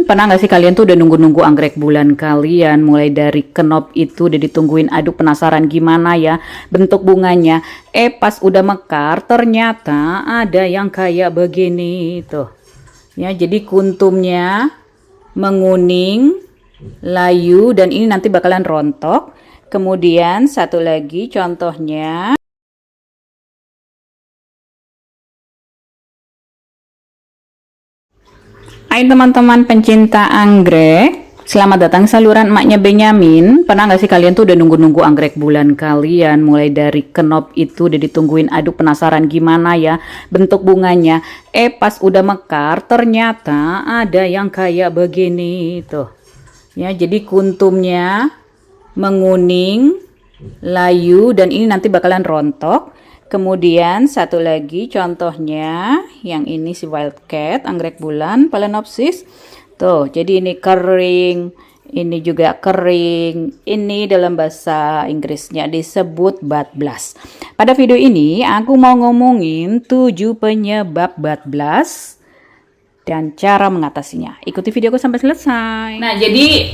Pernah nggak sih kalian tuh udah nunggu-nunggu anggrek bulan kalian, mulai dari kenop itu udah ditungguin, aduh penasaran gimana ya bentuk bunganya. Pas udah mekar ternyata ada yang kayak begini tuh. Ya, jadi kuntumnya menguning, layu, dan ini nanti bakalan rontok. Kemudian satu lagi contohnya. Hai teman-teman pencinta anggrek, selamat datang saluran emaknya Benyamin. Pernah nggak sih kalian tuh udah nunggu-nunggu anggrek bulan kalian, mulai dari kenop itu udah ditungguin, aduh penasaran gimana ya bentuk bunganya. Pas udah mekar ternyata ada yang kayak begini tuh. Ya, jadi kuntumnya menguning, layu, dan ini nanti bakalan rontok. Kemudian satu lagi contohnya, yang ini si wildcat, anggrek bulan, Phalaenopsis. Tuh, jadi ini kering, ini juga kering. Ini dalam bahasa Inggrisnya disebut bud blast. Pada video ini aku mau ngomongin 7 penyebab bud blast dan cara mengatasinya. Ikuti videoku sampai selesai. Nah, jadi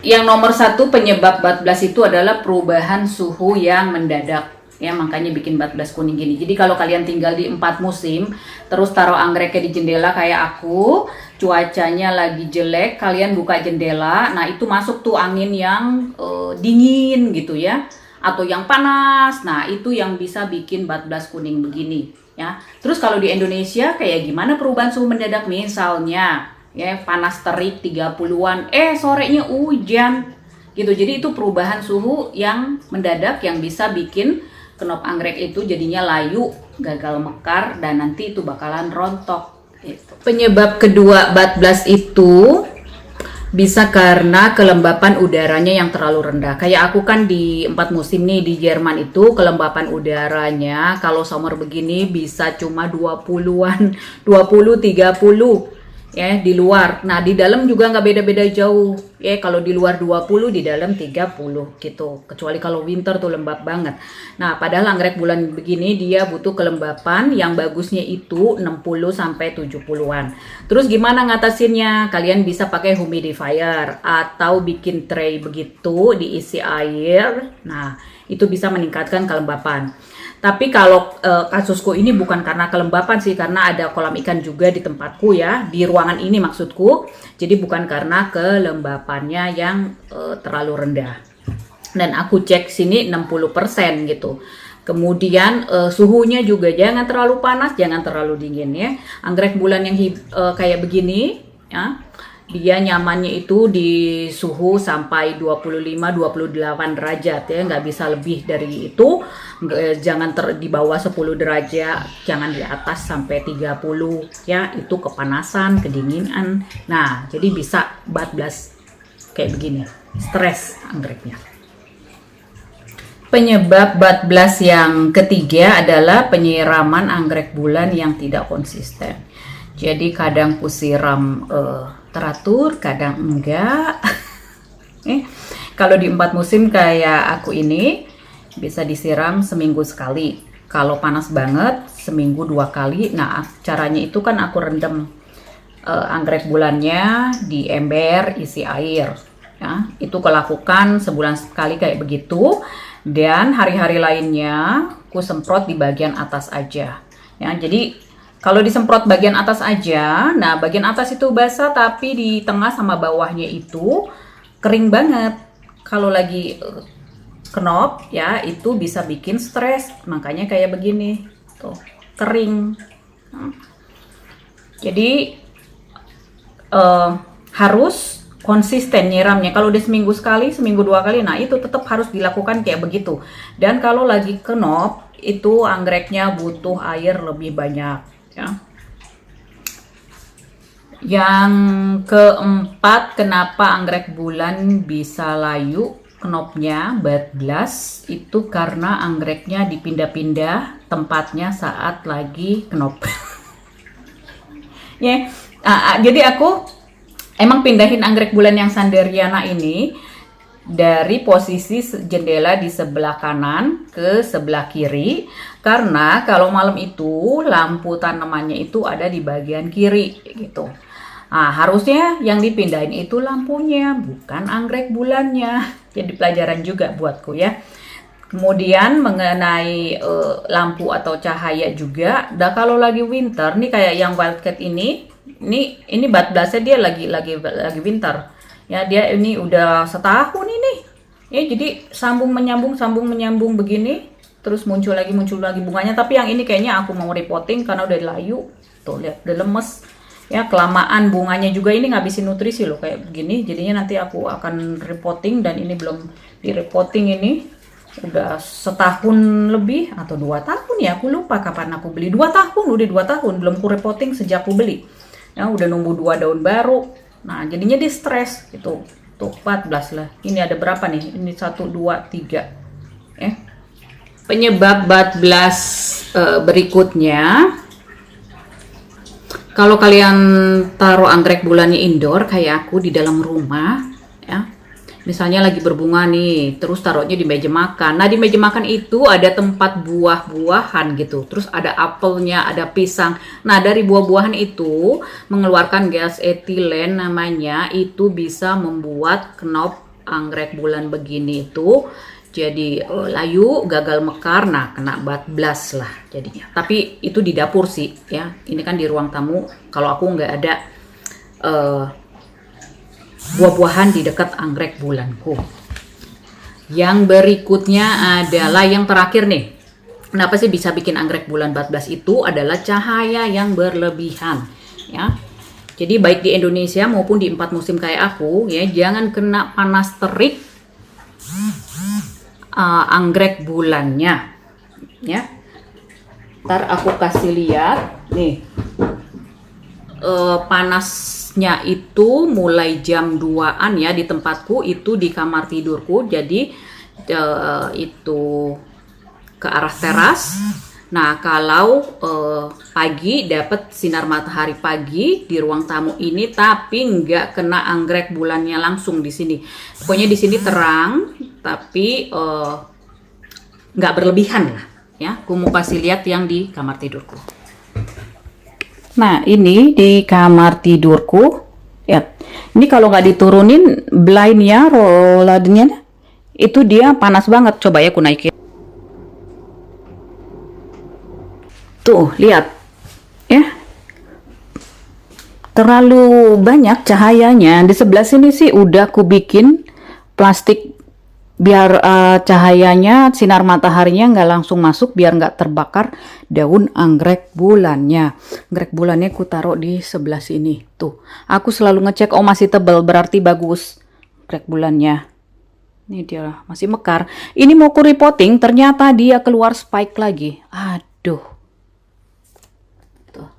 yang nomor 1 penyebab bud blast itu adalah perubahan suhu yang mendadak. Ya, makanya bikin bud blast kuning gini. Jadi kalau kalian tinggal di 4 musim, terus taruh anggreknya di jendela kayak aku, cuacanya lagi jelek, kalian buka jendela, nah itu masuk tuh angin yang dingin gitu ya, atau yang panas. Nah, itu yang bisa bikin bud blast kuning begini ya. Terus kalau di Indonesia kayak gimana perubahan suhu mendadak? Misalnya ya panas terik 30-an, sorenya hujan gitu. Jadi itu perubahan suhu yang mendadak yang bisa bikin kenop anggrek itu jadinya layu, gagal mekar, dan nanti itu bakalan rontok gitu. Penyebab kedua bud blast itu bisa karena kelembapan udaranya yang terlalu rendah. Kayak aku kan di 4 musim nih di Jerman itu, kelembapan udaranya kalau summer begini bisa cuma 20-an, 20, 30 ya di luar. Nah, di dalam juga nggak beda-beda jauh. Ya, kalau di luar 20, di dalam 30 gitu. Kecuali kalau winter tuh lembab banget. Nah, padahal anggrek bulan begini dia butuh kelembapan yang bagusnya itu 60 sampai 70-an. Terus gimana ngatasinnya? Kalian bisa pakai humidifier atau bikin tray begitu diisi air. Nah, itu bisa meningkatkan kelembapan. Tapi kalau kasusku ini bukan karena kelembapan sih, karena ada kolam ikan juga di tempatku ya, di ruangan ini maksudku. Jadi bukan karena kelembapannya yang terlalu rendah. Dan aku cek sini 60% gitu. Kemudian suhunya juga jangan terlalu panas, jangan terlalu dingin ya. Anggrek bulan yang kayak begini ya, dia nyamannya itu di suhu sampai 25-28 derajat ya, nggak bisa lebih dari itu. Jangan di bawah 10 derajat, jangan di atas sampai 30 ya, itu kepanasan, kedinginan. Nah, jadi bisa bud blast kayak begini, stres anggreknya. Penyebab bud blast yang ketiga adalah penyiraman anggrek bulan yang tidak konsisten. Jadi kadang kusiram teratur, kadang enggak. Kalau di 4 musim kayak aku ini bisa disiram seminggu sekali. Kalau panas banget seminggu 2 kali. Nah, caranya itu kan aku rendam anggrek bulannya di ember isi air. Ya, itu kulakukan sebulan sekali kayak begitu. Dan hari-hari lainnya aku semprot di bagian atas aja. Ya, jadi kalau disemprot bagian atas aja, nah bagian atas itu basah tapi di tengah sama bawahnya itu kering banget. Kalau lagi kenop ya itu bisa bikin stres, makanya kayak begini tuh kering. Jadi harus konsisten nyiramnya. Kalau udah seminggu sekali, seminggu 2 kali, nah itu tetap harus dilakukan kayak begitu. Dan kalau lagi kenop itu anggreknya butuh air lebih banyak ya. Yang keempat, kenapa anggrek bulan bisa layu kenopnya bud blast itu karena anggreknya dipindah-pindah tempatnya saat lagi kenop. Ya, jadi aku emang pindahin anggrek bulan yang Sanderiana ini dari posisi jendela di sebelah kanan ke sebelah kiri, karena kalau malam itu lampu tanamannya itu ada di bagian kiri gitu. Nah, harusnya yang dipindahin itu lampunya, bukan anggrek bulannya. Jadi pelajaran juga buatku ya. Kemudian mengenai lampu atau cahaya juga. Dah kalau lagi winter nih kayak yang Wildcat ini batblasnya dia lagi winter. Ya dia ini udah setahun ini. Ya jadi sambung menyambung begini. Terus muncul lagi bunganya. Tapi yang ini kayaknya aku mau repotting karena udah layu. Tuh lihat udah lemes. Ya kelamaan bunganya juga ini ngabisin nutrisi loh kayak begini. Jadinya nanti aku akan repotting dan ini belum di repotting ini. Udah setahun lebih atau 2 tahun ya, aku lupa kapan aku beli. 2 tahun, udah 2 tahun belum ku repotting sejak aku beli. Ya udah nunggu 2 daun baru. Nah, jadinya dia stres gitu. Tuh 14 lah. Ini ada berapa nih? Ini 1 2 3. Penyebab 14 berikutnya. Kalau kalian taruh anggrek bulannya indoor kayak aku di dalam rumah, ya. Misalnya lagi berbunga nih, terus taruhnya di meja makan. Nah, di meja makan itu ada tempat buah-buahan gitu. Terus ada apelnya, ada pisang. Nah, dari buah-buahan itu mengeluarkan gas etilen namanya, itu bisa membuat knop anggrek bulan begini itu jadi layu, gagal mekar. Nah, kena batblas lah jadinya. Tapi itu di dapur sih ya. Ini kan di ruang tamu. Kalau aku nggak ada buah-buahan di dekat anggrek bulanku. Yang berikutnya adalah yang terakhir nih. Kenapa sih bisa bikin anggrek bulan batblas itu adalah cahaya yang berlebihan ya. Jadi baik di Indonesia maupun di 4 musim kayak aku ya, jangan kena panas terik anggrek bulannya ya. Ntar aku kasih lihat nih. Panasnya itu mulai jam 2-an ya di tempatku, itu di kamar tidurku. Jadi itu ke arah teras. Nah, kalau pagi dapat sinar matahari pagi di ruang tamu ini, tapi nggak kena anggrek bulannya langsung di sini. Pokoknya di sini terang, tapi nggak berlebihan lah ya. Aku mau kasih lihat yang di kamar tidurku. Nah, ini di kamar tidurku. Ya, ini kalau nggak diturunin blindnya, rollnya, itu dia panas banget. Coba ya aku naikin. Tuh, lihat. Ya. Terlalu banyak cahayanya. Di sebelah sini sih udah aku bikin plastik biar cahayanya, sinar mataharinya nggak langsung masuk, biar nggak terbakar daun anggrek bulannya. Anggrek bulannya aku taruh di sebelah sini. Tuh, aku selalu ngecek, oh masih tebal, berarti bagus anggrek bulannya. Ini dia masih mekar. Ini mau ku repotting, ternyata dia keluar spike lagi. Aduh. Tuh.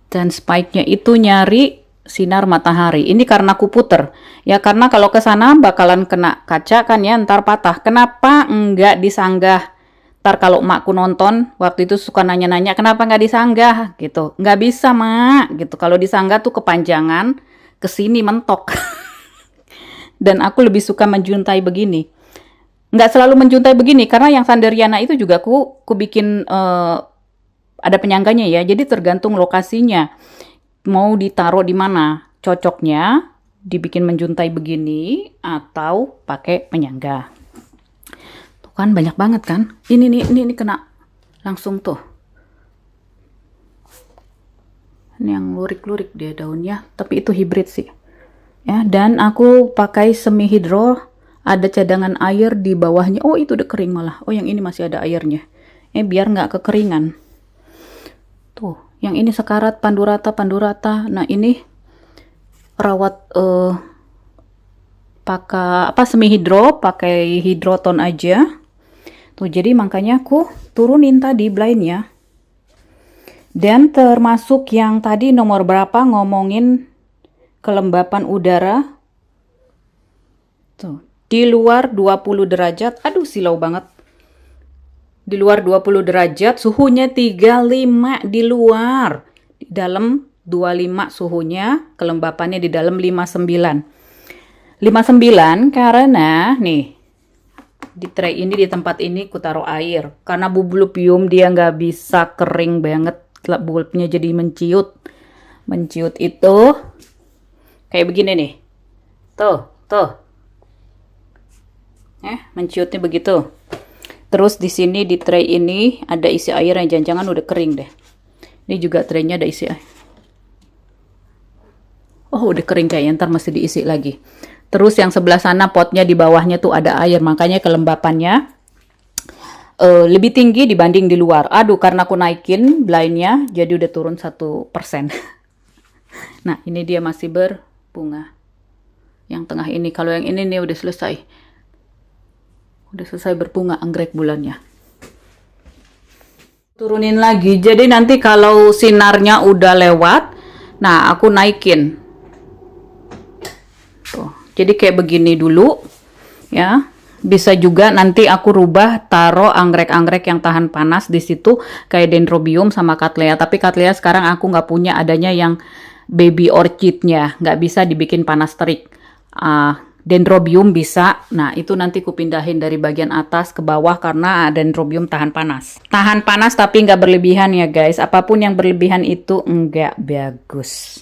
Dan spike-nya itu nyari sinar matahari. Ini karena aku puter. Ya karena kalau ke sana bakalan kena kaca kan ya, ntar patah. Kenapa enggak disanggah? Ntar kalau emakku nonton, waktu itu suka nanya-nanya, kenapa nggak disanggah? Gitu. Nggak bisa, Mak. Gitu. Kalau disanggah tuh kepanjangan, kesini mentok. Dan aku lebih suka menjuntai begini. Nggak selalu menjuntai begini, karena yang Sanderiana itu juga aku bikin ada penyangganya ya. Jadi tergantung lokasinya. Mau ditaruh di mana? Cocoknya dibikin menjuntai begini atau pakai penyangga. Tuh kan banyak banget kan? Ini kena langsung tuh. Ini yang lurik-lurik dia daunnya, tapi itu hibrid sih. Ya, dan aku pakai semi hidro, ada cadangan air di bawahnya. Oh, itu udah kering malah. Oh, yang ini masih ada airnya. Biar nggak kekeringan. Tuh, yang ini sekarat pandu rata. Nah, ini rawat pakai semi hidro, pakai hidroton aja. Tuh, jadi makanya aku turunin tadi blindnya. Dan termasuk yang tadi nomor berapa ngomongin kelembapan udara. Tuh, di luar 20 derajat. Aduh, silau banget. Di luar 20 derajat, suhunya 35 di luar. Di dalam 25 suhunya, kelembapannya di dalam 59. 59 karena nih, di tray ini, di tempat ini ku taruh air. Karena bubblebium dia nggak bisa kering banget setelah bulbnya jadi menciut itu kayak begini nih. Tuh. Menciutnya begitu. Terus di sini di tray ini ada isi air yang jangan-jangan udah kering deh. Ini juga traynya ada isi air. Oh, udah kering kayaknya, ntar masih diisi lagi. Terus yang sebelah sana potnya di bawahnya tuh ada air, makanya kelembapannya lebih tinggi dibanding di luar. Aduh, karena aku naikin blindnya, jadi udah turun 1%. Nah, ini dia masih berbunga. Yang tengah ini, kalau yang ini nih udah selesai. Udah selesai berbunga anggrek bulannya. Turunin lagi, jadi nanti kalau sinarnya udah lewat, nah aku naikin. Tuh, jadi kayak begini dulu, ya. Bisa juga nanti aku rubah, taruh anggrek-anggrek yang tahan panas di situ, kayak dendrobium sama cattleya. Tapi cattleya sekarang aku nggak punya, adanya yang baby orchidnya, nggak bisa dibikin panas terik. Dendrobium bisa. Nah, itu nanti ku pindahin dari bagian atas ke bawah karena dendrobium tahan panas. Tahan panas tapi nggak berlebihan ya guys. Apapun yang berlebihan itu nggak bagus.